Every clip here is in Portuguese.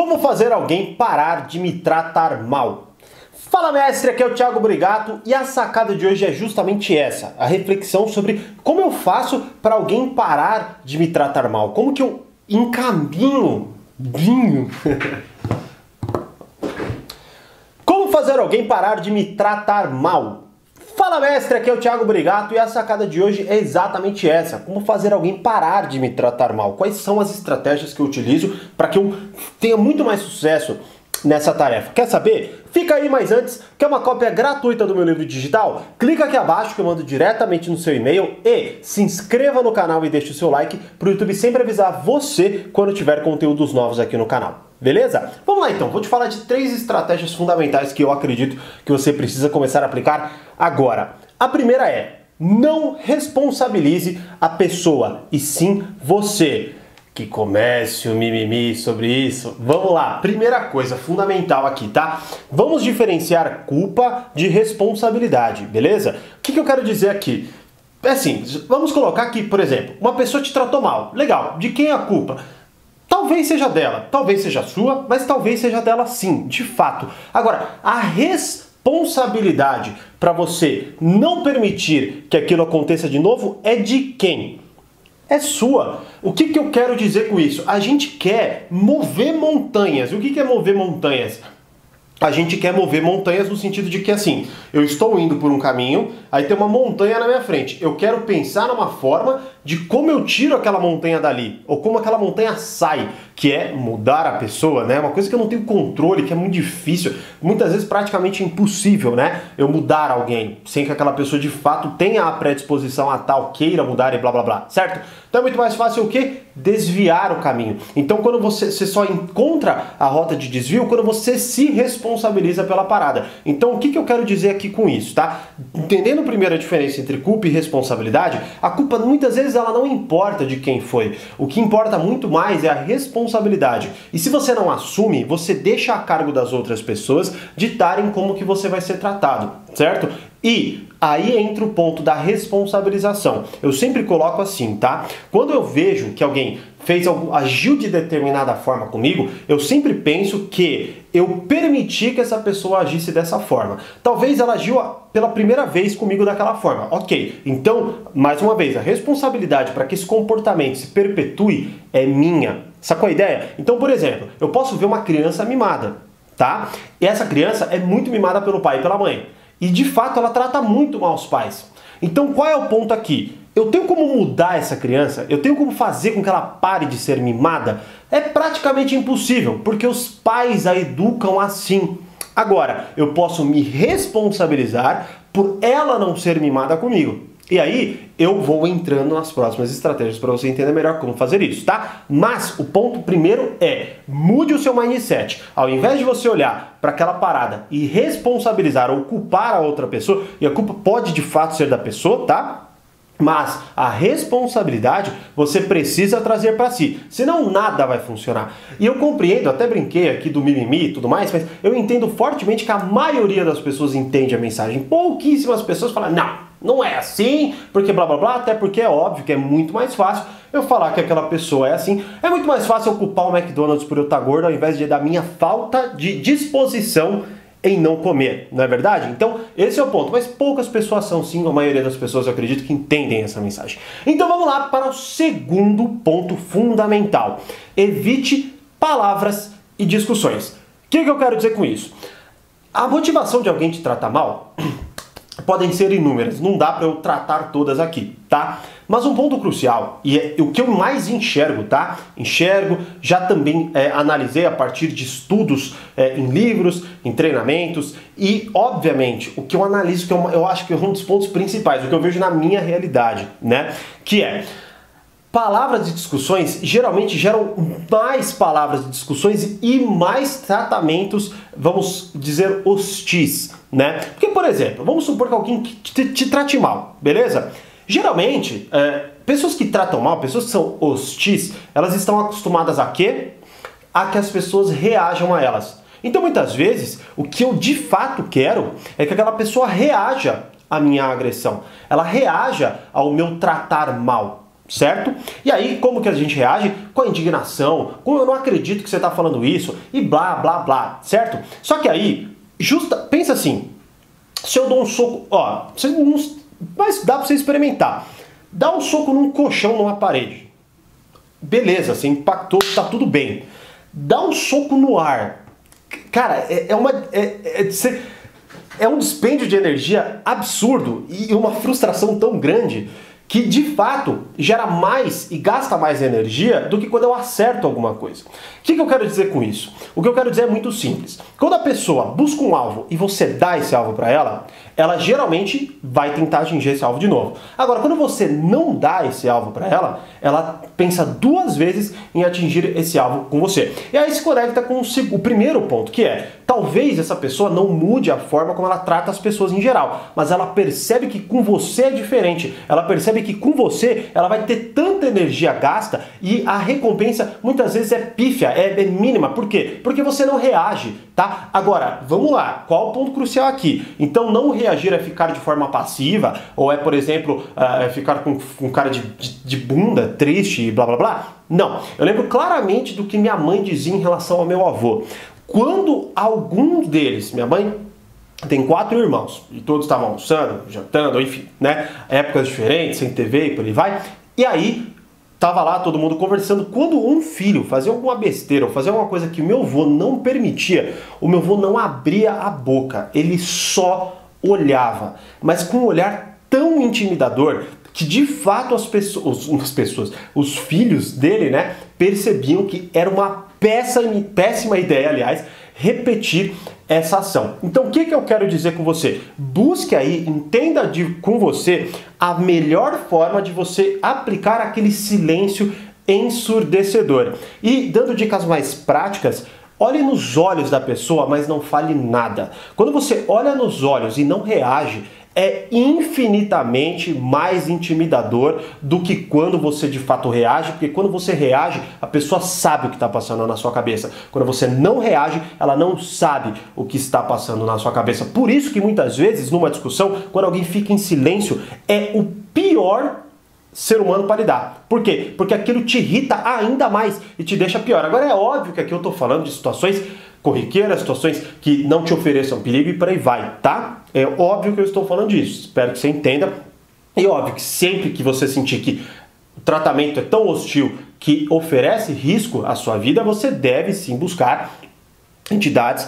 Como fazer alguém parar de me tratar mal? Fala mestre, aqui é o Thiago Brigato e a sacada de hoje é justamente essa, a reflexão sobre como eu faço para alguém parar de me tratar mal, como que eu encaminho, como fazer alguém parar de me tratar mal? Fala mestre, aqui é o Thiago Brigato e a sacada de hoje é exatamente essa, como fazer alguém parar de me tratar mal, quais são as estratégias que eu utilizo para que eu tenha muito mais sucesso nessa tarefa. Quer saber? Fica aí, mas antes, quer uma cópia gratuita do meu livro digital? Clica aqui abaixo que eu mando diretamente no seu e-mail e se inscreva no canal e deixe o seu like para o YouTube sempre avisar você quando tiver conteúdos novos aqui no canal. Beleza? Vamos lá então, vou te falar de 3 estratégias fundamentais que eu acredito que você precisa começar a aplicar agora. A primeira é, não responsabilize a pessoa, e sim você. Que comece o mimimi sobre isso. Vamos lá, primeira coisa fundamental aqui, tá? Vamos diferenciar culpa de responsabilidade, beleza? O que eu quero dizer aqui? É assim, vamos colocar aqui, por exemplo, uma pessoa te tratou mal. Legal, de quem é a culpa? Talvez seja dela, talvez seja sua, mas talvez seja dela sim, de fato. Agora, a responsabilidade para você não permitir que aquilo aconteça de novo é de quem? É sua. O que eu quero dizer com isso? A gente quer mover montanhas. E o que é mover montanhas? A gente quer mover montanhas no sentido de que assim, eu estou indo por um caminho, aí tem uma montanha na minha frente. Eu quero pensar numa forma de como eu tiro aquela montanha dali, ou como aquela montanha sai, que é mudar a pessoa, né? Uma coisa que eu não tenho controle, que é muito difícil, muitas vezes praticamente impossível, né? Eu mudar alguém, sem que aquela pessoa de fato tenha a predisposição a tal, queira mudar e blá blá blá, certo? Então é muito mais fácil o quê? Desviar o caminho. Então quando você só encontra a rota de desvio, quando você se responsabiliza pela parada. Então o que eu quero dizer aqui com isso, tá? Entendendo primeiro a diferença entre culpa e responsabilidade, a culpa muitas vezes ela não importa de quem foi. O que importa muito mais é a responsabilidade. E se você não assume, você deixa a cargo das outras pessoas ditarem como que você vai ser tratado, certo? E aí entra o ponto da responsabilização. Eu sempre coloco assim, tá? Quando eu vejo que alguém agiu de determinada forma comigo, eu sempre penso que eu permiti que essa pessoa agisse dessa forma. Talvez ela agiu pela primeira vez comigo daquela forma. Ok, então, mais uma vez, a responsabilidade para que esse comportamento se perpetue é minha. Sacou a ideia? Então, por exemplo, eu posso ver uma criança mimada, tá? E essa criança é muito mimada pelo pai e pela mãe. E de fato ela trata muito mal os pais. Então qual é o ponto aqui? Eu tenho como mudar essa criança? Eu tenho como fazer com que ela pare de ser mimada? É praticamente impossível, porque os pais a educam assim. Agora, eu posso me responsabilizar por ela não ser mimada comigo. E aí, eu vou entrando nas próximas estratégias para você entender melhor como fazer isso, tá? Mas o ponto primeiro é, mude o seu mindset. Ao invés de você olhar para aquela parada e responsabilizar ou culpar a outra pessoa, e a culpa pode de fato ser da pessoa, tá? Mas a responsabilidade você precisa trazer para si, senão nada vai funcionar. E eu compreendo, até brinquei aqui do mimimi e tudo mais, mas eu entendo fortemente que a maioria das pessoas entende a mensagem. Pouquíssimas pessoas falam, não é assim, porque blá blá blá, até porque é óbvio que é muito mais fácil eu falar que aquela pessoa é assim. É muito mais fácil eu culpar o McDonald's por eu estar gordo ao invés da minha falta de disposição em não comer, não é verdade? Então, esse é o ponto. Mas poucas pessoas são, sim, a maioria das pessoas, eu acredito, que entendem essa mensagem. Então, vamos lá para o segundo ponto fundamental. Evite palavras e discussões. O que eu quero dizer com isso? A motivação de alguém te tratar mal podem ser inúmeras, não dá para eu tratar todas aqui, tá? Mas um ponto crucial, e é o que eu mais enxergo, tá? Já também analisei a partir de estudos em livros, em treinamentos, e obviamente o que eu analiso, que eu acho que é um dos pontos principais, o que eu vejo na minha realidade, né? Que é, palavras de discussões geralmente geram mais palavras de discussões e mais tratamentos, vamos dizer, hostis, né? Porque, por exemplo, vamos supor que alguém te trate mal, beleza? Geralmente, pessoas que tratam mal, pessoas que são hostis, elas estão acostumadas a quê? A que as pessoas reajam a elas. Então, muitas vezes, o que eu de fato quero é que aquela pessoa reaja à minha agressão. Ela reaja ao meu tratar mal. certo? E aí, como que a gente reage? Com a indignação, com eu não acredito que você está falando isso, e blá, blá, blá, certo? Só que aí, pensa assim, se eu dou um soco, ó, mas dá para você experimentar. Dá um soco num colchão, numa parede. Beleza, você impactou, tá tudo bem. Dá um soco no ar. Cara, é um dispêndio de energia absurdo e uma frustração tão grande que de fato gera mais e gasta mais energia do que quando eu acerto alguma coisa. O que eu quero dizer com isso? O que eu quero dizer é muito simples. Quando a pessoa busca um alvo e você dá esse alvo para ela, ela geralmente vai tentar atingir esse alvo de novo. Agora, quando você não dá esse alvo para ela, ela pensa duas vezes em atingir esse alvo com você. E aí se conecta com o primeiro ponto, que é, talvez essa pessoa não mude a forma como ela trata as pessoas em geral, mas ela percebe que com você é diferente. Ela percebe que com você ela vai ter tanta energia gasta e a recompensa muitas vezes é pífia, é mínima. Por quê? Porque você não reage, tá? Agora, vamos lá, qual o ponto crucial aqui? Então não reagir é ficar de forma passiva, ou é, por exemplo, ficar com cara de bunda, triste e blá blá blá? Não, eu lembro claramente do que minha mãe dizia em relação ao meu avô. Quando algum deles, minha mãe tem 4 irmãos, e todos estavam almoçando, jantando, enfim, né? Épocas diferentes, sem TV e por aí vai. E aí, tava lá todo mundo conversando. Quando um filho fazia alguma besteira ou fazia alguma coisa que o meu avô não permitia, o meu avô não abria a boca, ele só olhava, mas com um olhar tão intimidador que de fato os filhos dele, né, percebiam que era uma péssima ideia, aliás, repetir essa ação. Então o que eu quero dizer com você? Busque aí, entenda com você a melhor forma de você aplicar aquele silêncio ensurdecedor. E dando dicas mais práticas, olhe nos olhos da pessoa, mas não fale nada. Quando você olha nos olhos e não reage, é infinitamente mais intimidador do que quando você de fato reage, porque quando você reage, a pessoa sabe o que está passando na sua cabeça. Quando você não reage, ela não sabe o que está passando na sua cabeça. Por isso que muitas vezes, numa discussão, quando alguém fica em silêncio, é o pior ser humano para lidar. Por quê? Porque aquilo te irrita ainda mais e te deixa pior. Agora é óbvio que aqui eu estou falando de situações corriqueiras, situações que não te ofereçam perigo e por aí vai, tá? É óbvio que eu estou falando disso, espero que você entenda. E óbvio que sempre que você sentir que o tratamento é tão hostil que oferece risco à sua vida, você deve sim buscar entidades,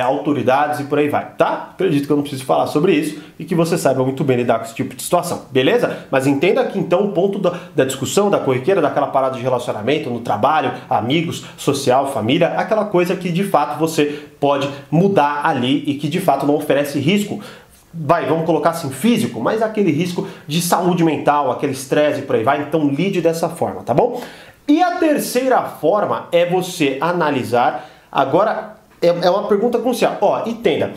autoridades e por aí vai, tá? Acredito que eu não preciso falar sobre isso e que você saiba muito bem lidar com esse tipo de situação, beleza? Mas entenda que então o ponto da discussão, da corriqueira, daquela parada de relacionamento, no trabalho, amigos, social, família, aquela coisa que de fato você pode mudar ali e que de fato não oferece risco. Vamos colocar assim, físico, mas aquele risco de saúde mental, aquele estresse e por aí vai, então lide dessa forma, tá bom? E a terceira forma é você analisar, agora é uma pergunta crucial. Ó, entenda,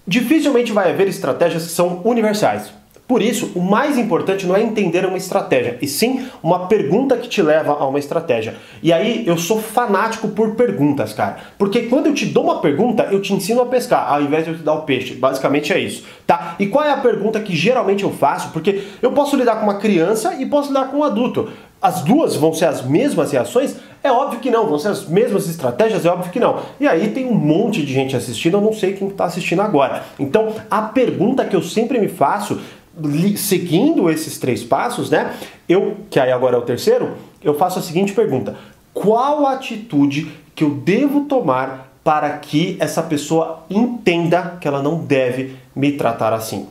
dificilmente vai haver estratégias que são universais. Por isso, o mais importante não é entender uma estratégia, e sim uma pergunta que te leva a uma estratégia. E aí, eu sou fanático por perguntas, cara. Porque quando eu te dou uma pergunta, eu te ensino a pescar, ao invés de eu te dar o peixe. Basicamente é isso, tá? E qual é a pergunta que geralmente eu faço? Porque eu posso lidar com uma criança e posso lidar com um adulto. As duas vão ser as mesmas reações? É óbvio que não. Vão ser as mesmas estratégias? É óbvio que não. E aí tem um monte de gente assistindo, eu não sei quem está assistindo agora. Então, a pergunta que eu sempre me faço, seguindo esses 3 passos, né? Que aí agora é o terceiro, eu faço a seguinte pergunta: qual a atitude que eu devo tomar para que essa pessoa entenda que ela não deve me tratar assim?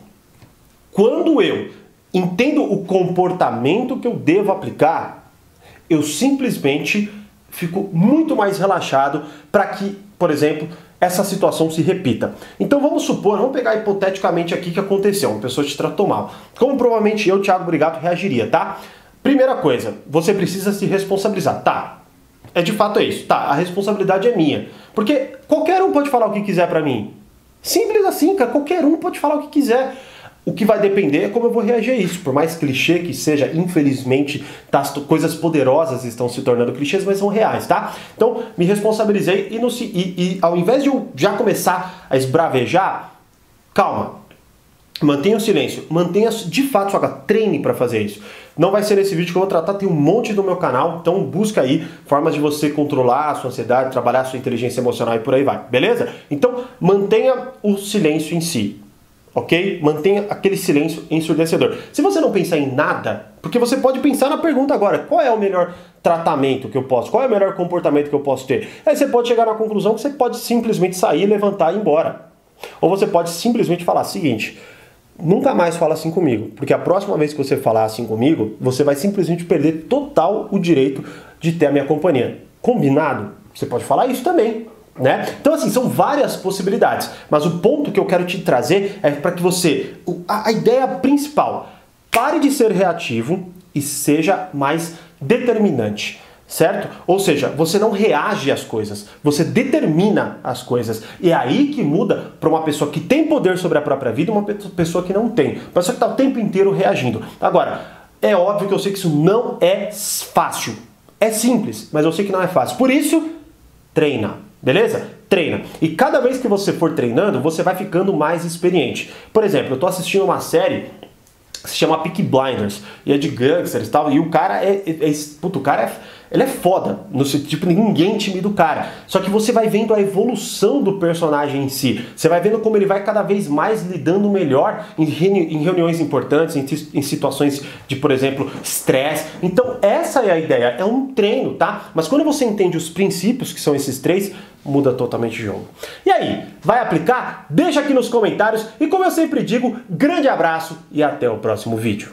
Quando eu entendo o comportamento que eu devo aplicar, eu simplesmente fico muito mais relaxado para que, por exemplo, essa situação se repita. Então vamos pegar hipoteticamente aqui que aconteceu, uma pessoa te tratou mal. Como provavelmente eu, Thiago Brigato, reagiria, tá? Primeira coisa, você precisa se responsabilizar, tá? De fato é isso, tá? A responsabilidade é minha. Porque qualquer um pode falar o que quiser pra mim. Simples assim, cara, qualquer um pode falar o que quiser. O que vai depender é como eu vou reagir a isso. Por mais clichê que seja, infelizmente, coisas poderosas estão se tornando clichês, mas são reais, tá? Então, me responsabilizei e ao invés de eu já começar a esbravejar, calma. Mantenha o silêncio. Mantenha, de fato, treine para fazer isso. Não vai ser nesse vídeo que eu vou tratar, tem um monte no meu canal, então busca aí formas de você controlar a sua ansiedade, trabalhar a sua inteligência emocional e por aí vai, beleza? Então mantenha o silêncio em si, ok? Mantenha aquele silêncio ensurdecedor. Se você não pensar em nada, porque você pode pensar na pergunta agora, qual é o melhor tratamento que eu posso, qual é o melhor comportamento que eu posso ter? Aí você pode chegar na conclusão que você pode simplesmente sair, levantar e ir embora. Ou você pode simplesmente falar o seguinte: nunca mais fala assim comigo, porque a próxima vez que você falar assim comigo, você vai simplesmente perder total o direito de ter a minha companhia. Combinado? Você pode falar isso também, né? Então assim, são várias possibilidades, mas o ponto que eu quero te trazer é para que você, a ideia principal, pare de ser reativo e seja mais determinante. Certo? Ou seja, você não reage às coisas, você determina as coisas. E é aí que muda para uma pessoa que tem poder sobre a própria vida e uma pessoa que não tem. Uma pessoa que está o tempo inteiro reagindo. Agora, é óbvio que eu sei que isso não é fácil. É simples, mas eu sei que não é fácil. Por isso, treina. Beleza? Treina. E cada vez que você for treinando, você vai ficando mais experiente. Por exemplo, eu estou assistindo uma série que se chama Peaky Blinders, e é de gangsters e tal, e o cara ele é foda, no tipo, ninguém intimida o cara. Só que você vai vendo a evolução do personagem em si, você vai vendo como ele vai cada vez mais lidando melhor em reuniões importantes, em situações de, por exemplo, estresse. Então essa é a ideia, é um treino, tá? Mas quando você entende os princípios, que são esses três, muda totalmente o jogo. E aí, vai aplicar? Deixa aqui nos comentários e, como eu sempre digo, grande abraço e até o próximo vídeo.